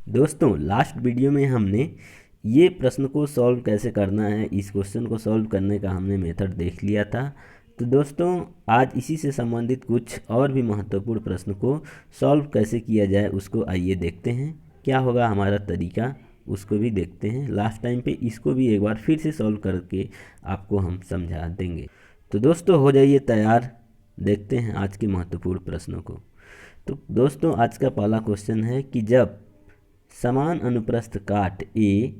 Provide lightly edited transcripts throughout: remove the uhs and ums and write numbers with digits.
दोस्तों last video में हमने ये प्रश्न को सॉल्व कैसे करना है, इस क्वेश्चन को सॉल्व करने का हमने मेथड देख लिया था। तो दोस्तों आज इसी से संबंधित कुछ और भी महत्वपूर्ण प्रश्न को सॉल्व कैसे किया जाए उसको आइए देखते हैं। क्या होगा हमारा तरीका उसको भी देखते हैं। लास्ट टाइम पे इसको भी एक बार फिर से सॉल्व करके आपको हम समझा देंगे। तो दोस्तों हो जाइए तैयार, देखते हैं आज के महत्वपूर्ण प्रश्नों को। तो दोस्तों आज का पहला क्वेश्चन है कि जब समान अनुप्रस्थ काट ए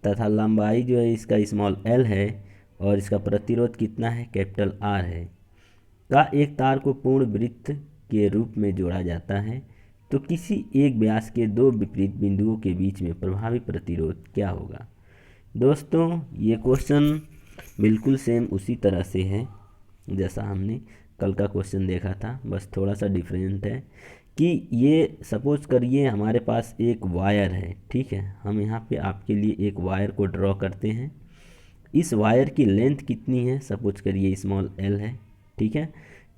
तथा लंबाई जो है इसका स्मॉल एल है और इसका प्रतिरोध कितना है कैपिटल आर है का एक तार को पूर्ण वृत्त के रूप में जोड़ा जाता है, तो किसी एक व्यास के दो विपरीत बिंदुओं के बीच में प्रभावी प्रतिरोध क्या होगा। दोस्तों ये क्वेश्चन बिल्कुल सेम उसी तरह से है जैसा हमने कल का क्वेश्चन देखा था, बस थोड़ा सा डिफरेंट है कि ये सपोज करिए हमारे पास एक वायर है। ठीक है, हम यहाँ पे आपके लिए एक वायर को ड्रॉ करते हैं। इस वायर की लेंथ कितनी है, सपोज करिए स्मॉल एल है। ठीक है,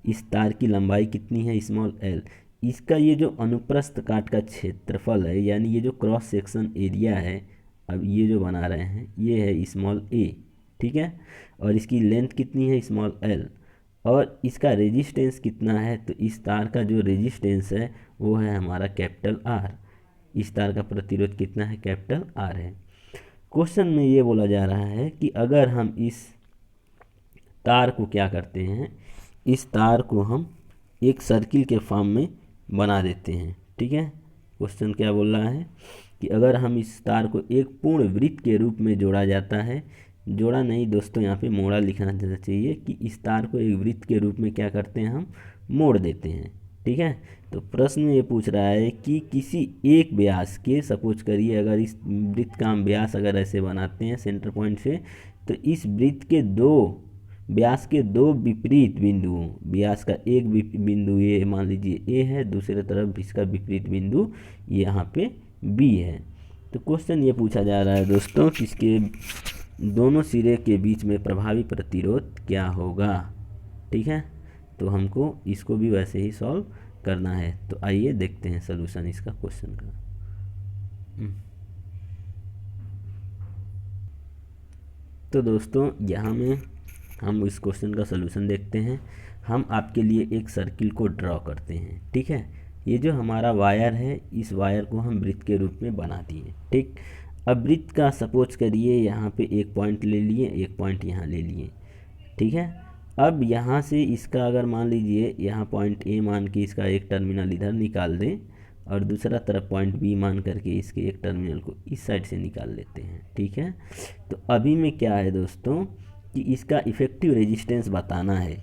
इस तार की लंबाई कितनी है, स्मॉल एल। इसका ये जो अनुप्रस्थ काट का क्षेत्रफल है यानी ये जो क्रॉस सेक्शन एरिया है, अब ये जो बना रहे हैं ये है स्मॉल ए। ठीक है, और इसकी लेंथ कितनी है, स्मॉल एल, और इसका रेजिस्टेंस कितना है, तो इस तार का जो रेजिस्टेंस है वो है हमारा कैपिटल आर। इस तार का प्रतिरोध कितना है, कैपिटल आर है। क्वेश्चन में ये बोला जा रहा है कि अगर हम इस तार को क्या करते हैं, इस तार को हम एक सर्किल के फॉर्म में बना देते हैं। ठीक है, क्वेश्चन क्या बोल रहा है कि अगर हम इस तार को एक पूर्ण वृत्त के रूप में जोड़ा जाता है, जोड़ा नहीं दोस्तों यहाँ पे मोड़ा लिखना चाहिए कि इस तार को एक वृत्त के रूप में क्या करते हैं, हम मोड़ देते हैं। ठीक है, तो प्रश्न ये पूछ रहा है कि किसी एक व्यास के, सपोज करिए अगर इस वृत्त का हम व्यास अगर ऐसे बनाते हैं सेंटर पॉइंट से, तो इस वृत्त के दो व्यास के दो विपरीत बिंदुओं, व्यास का एक बिंदु ये मान लीजिए ए है, दूसरे तरफ इसका विपरीत बिंदु यहाँ पे बी है। तो क्वेश्चन ये पूछा जा रहा है दोस्तों कि इसके दोनों सिरे के बीच में प्रभावी प्रतिरोध क्या होगा। ठीक है, तो हमको इसको भी वैसे ही सॉल्व करना है। तो आइए देखते हैं सलूशन इसका क्वेश्चन का। तो दोस्तों यहाँ में हम इस क्वेश्चन का सलूशन देखते हैं। हम आपके लिए एक सर्किल को ड्रॉ करते हैं। ठीक है, ये जो हमारा वायर है इस वायर को हम वृत्त के रूप में बना दिए। ठीक, अब वृत्त का सपोज करिए यहाँ पे एक पॉइंट ले लिए, एक पॉइंट यहाँ ले लिए। ठीक है, अब यहाँ से इसका अगर मान लीजिए यहाँ पॉइंट ए मान के इसका एक टर्मिनल इधर निकाल दें और दूसरा तरफ पॉइंट बी मान करके इसके एक टर्मिनल को इस साइड से निकाल लेते हैं। ठीक है, तो अभी में क्या है दोस्तों कि इसका इफ़ेक्टिव रेजिस्टेंस बताना है।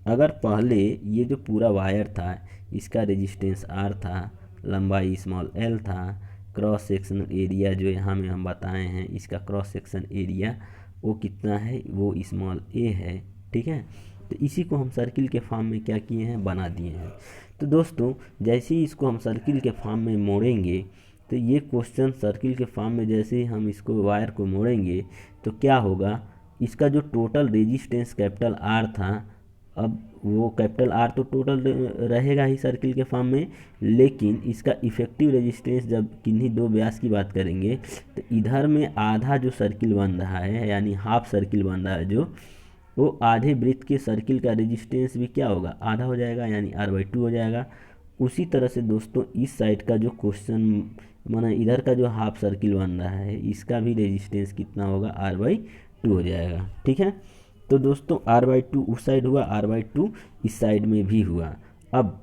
अगर पहले ये जो पूरा वायर था इसका रेजिस्टेंस आर था, लंबाई स्मॉल एल था, क्रॉस सेक्शनल एरिया जो यहाँ में हम बताए हैं इसका क्रॉस सेक्शन एरिया वो कितना है, वो स्मॉल ए है। ठीक है, तो इसी को हम सर्किल के फॉर्म में क्या किए हैं, बना दिए हैं। तो दोस्तों जैसे ही इसको हम सर्किल के फॉर्म में मोड़ेंगे, तो ये क्वेश्चन सर्किल के फॉर्म में जैसे ही हम इसको वायर को मोड़ेंगे तो क्या होगा, इसका जो टोटल रेजिस्टेंस कैपिटल आर था, अब वो कैपिटल आर तो टोटल रहेगा ही सर्किल के फॉर्म में, लेकिन इसका इफ़ेक्टिव रेजिस्टेंस जब किन्हीं दो व्यास की बात करेंगे तो इधर में आधा जो सर्किल बन रहा है यानी हाफ सर्किल बन रहा है जो, वो आधे वृत्त के सर्किल का रेजिस्टेंस भी क्या होगा, आधा हो जाएगा यानी r/2 हो जाएगा। उसी तरह से दोस्तों इस साइड का जो क्वेश्चन माना इधर का जो हाफ सर्किल बन रहा है इसका भी रेजिस्टेंस कितना होगा, r/2 हो जाएगा। ठीक है, तो दोस्तों r/2 उस साइड हुआ, r/2 इस साइड में भी हुआ। अब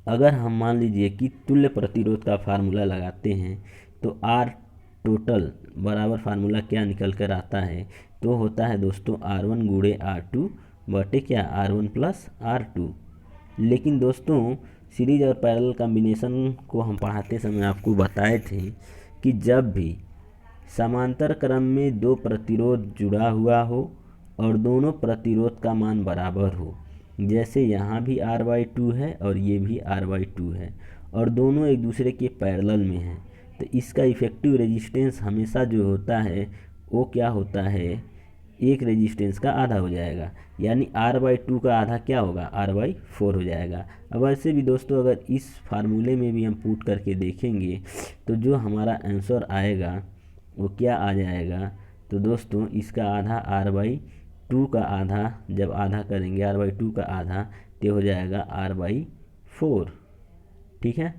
अगर हम मान लीजिए कि तुल्य प्रतिरोध का फार्मूला लगाते हैं तो R टोटल बराबर फार्मूला क्या निकल कर आता है, तो होता है दोस्तों R1 गुणे R2 बटे क्या, R1 प्लस R2। लेकिन दोस्तों सीरीज और पैरेलल कॉम्बिनेशन को हम पढ़ाते समय आपको बताए थे कि जब भी समांतर क्रम में दो प्रतिरोध जुड़ा हुआ हो और दोनों प्रतिरोध का मान बराबर हो, जैसे यहाँ भी r/2 है और ये भी r/2 है और दोनों एक दूसरे के पैरेलल में हैं, तो इसका इफ़ेक्टिव रेजिस्टेंस हमेशा जो होता है वो क्या होता है, एक रेजिस्टेंस का आधा हो जाएगा, यानी R/2 का आधा क्या होगा, R/4 हो जाएगा। अब ऐसे भी दोस्तों अगर इस फार्मूले में भी हम पुट करके देखेंगे तो जो हमारा आंसर आएगा वो क्या आ जाएगा, तो दोस्तों इसका आधा R/2 का आधा, जब आधा करेंगे R/2 का आधा तो हो जाएगा R/4। ठीक है,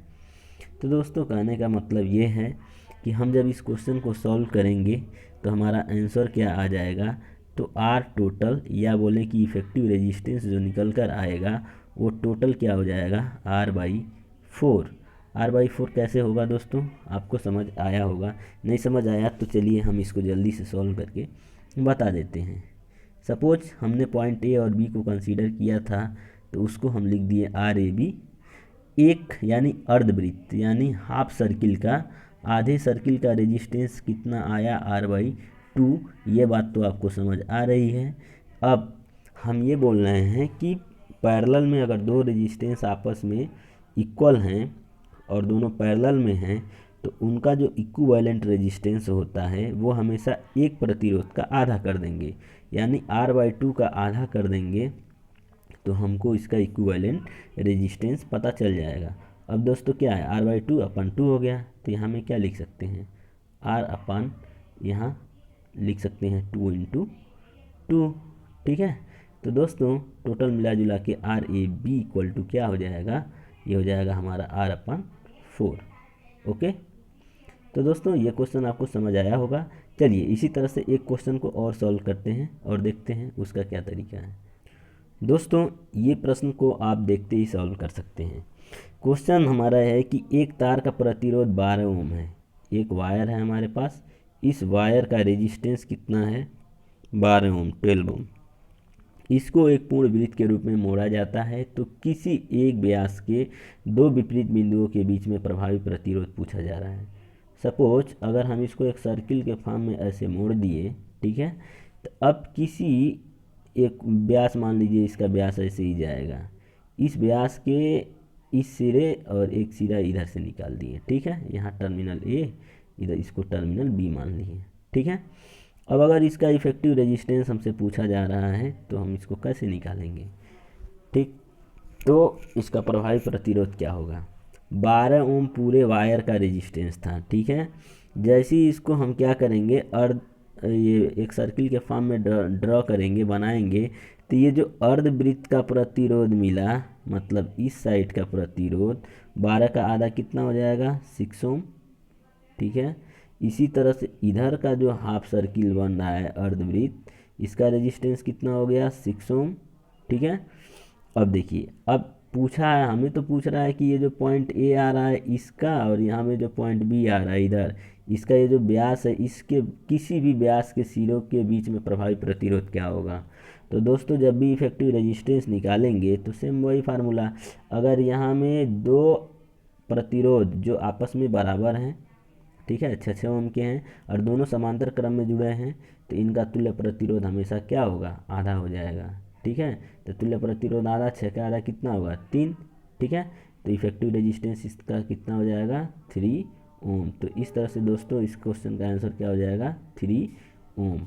तो दोस्तों कहने का मतलब ये है कि हम जब इस क्वेश्चन को सॉल्व करेंगे तो हमारा आंसर क्या आ जाएगा, तो R टोटल, या बोले कि इफेक्टिव रेजिस्टेंस जो निकल कर आएगा वो टोटल क्या हो जाएगा, R/4। R/4 कैसे होगा दोस्तों, आपको समझ आया होगा, नहीं समझ आया तो चलिए हम इसको जल्दी से सॉल्व करके बता देते हैं। सपोज हमने पॉइंट ए और बी को कंसीडर किया था, तो उसको हम लिख दिए RAB। एक यानी अर्धवृत्त यानी हाफ सर्किल का, आधे सर्किल का रेजिस्टेंस कितना आया, R/2। ये बात तो आपको समझ आ रही है। अब हम ये बोल रहे हैं कि पैरेलल में अगर दो रेजिस्टेंस आपस में इक्वल हैं और दोनों पैरेलल में हैं तो उनका जो इक्विवेलेंट रेजिस्टेंस होता है वो हमेशा एक प्रतिरोध का आधा कर देंगे, यानी R/2 का आधा कर देंगे तो हमको इसका इक्विवेलेंट रेजिस्टेंस पता चल जाएगा। अब दोस्तों क्या है, R/2/2 हो गया, तो यहाँ में क्या लिख सकते हैं, R/, यहाँ लिख सकते हैं 2 × 2। ठीक है, तो दोस्तों टोटल मिला जुला के RAB इक्वल टू क्या हो जाएगा, ये हो जाएगा हमारा R/4। ओके, तो दोस्तों ये क्वेश्चन आपको समझ आया होगा। चलिए इसी तरह से एक क्वेश्चन को और सॉल्व करते हैं और देखते हैं उसका क्या तरीका है। दोस्तों ये प्रश्न को आप देखते ही सॉल्व कर सकते हैं। क्वेश्चन हमारा है कि एक तार का प्रतिरोध 12 ओम है, एक वायर है हमारे पास, इस वायर का रेजिस्टेंस कितना है, 12 ओम, 12 ओम। इसको एक पूर्ण वृत्त के रूप में मोड़ा जाता है, तो किसी एक व्यास के दो विपरीत बिंदुओं के बीच में प्रभावी प्रतिरोध पूछा जा रहा है। सपोज अगर हम इसको एक सर्किल के फॉर्म में ऐसे मोड़ दिए, ठीक है, तो अब किसी एक व्यास, मान लीजिए इसका व्यास ऐसे ही जाएगा, इस व्यास के इस सिरे और एक सिरा इधर से निकाल दिए। ठीक है, यहाँ टर्मिनल ए, इधर इसको टर्मिनल बी मान लिए। ठीक है, अब अगर इसका इफेक्टिव रेजिस्टेंस हमसे पूछा जा रहा है तो हम इसको कैसे निकालेंगे। ठीक, तो इसका प्रभावी प्रतिरोध क्या होगा, 12 ओम पूरे वायर का रेजिस्टेंस था। ठीक है, जैसे ही इसको हम क्या करेंगे, ये एक सर्किल के फॉर्म में ड्रॉ करेंगे, बनाएंगे, तो ये जो अर्धवृत्त का प्रतिरोध मिला, मतलब इस साइड का प्रतिरोध 12 का आधा कितना हो जाएगा, 6 ओम। ठीक है, इसी तरह से इधर का जो हाफ सर्किल बन रहा है अर्धवृत्त, इसका रेजिस्टेंस कितना हो गया, 6 ओम। ठीक है, अब देखिए, अब पूछा है हमें, तो पूछ रहा है कि ये जो पॉइंट ए आ रहा है इसका, और यहाँ में जो पॉइंट बी आ रहा है इधर, इसका ये जो व्यास है, इसके किसी भी व्यास के सिरों के बीच में प्रभावी प्रतिरोध क्या होगा। तो दोस्तों जब भी इफेक्टिव रेजिस्टेंस निकालेंगे तो सेम वही फार्मूला, अगर यहाँ में दो प्रतिरोध जो आपस में बराबर हैं, ठीक है, 6 ओम के हैं और दोनों समांतर क्रम में जुड़े हैं, तो इनका तुल्य प्रतिरोध हमेशा क्या होगा, आधा हो जाएगा। ठीक है, तो तुल्य प्रतिरोध आधा, 6 का आधा कितना होगा, 3। ठीक है, तो इफेक्टिव रेजिस्टेंस इसका कितना हो जाएगा, 3 ओम। तो इस तरह से दोस्तों इस क्वेश्चन का आंसर क्या हो जाएगा, 3 ओम।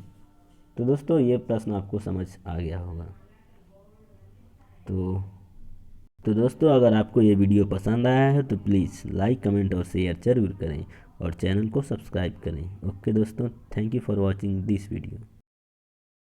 तो दोस्तों ये प्रश्न आपको समझ आ गया होगा। तो दोस्तों अगर आपको ये वीडियो पसंद आया है तो प्लीज़ लाइक, कमेंट और शेयर जरूर करें और चैनल को सब्सक्राइब करें। ओके दोस्तों, thank you for watching this video.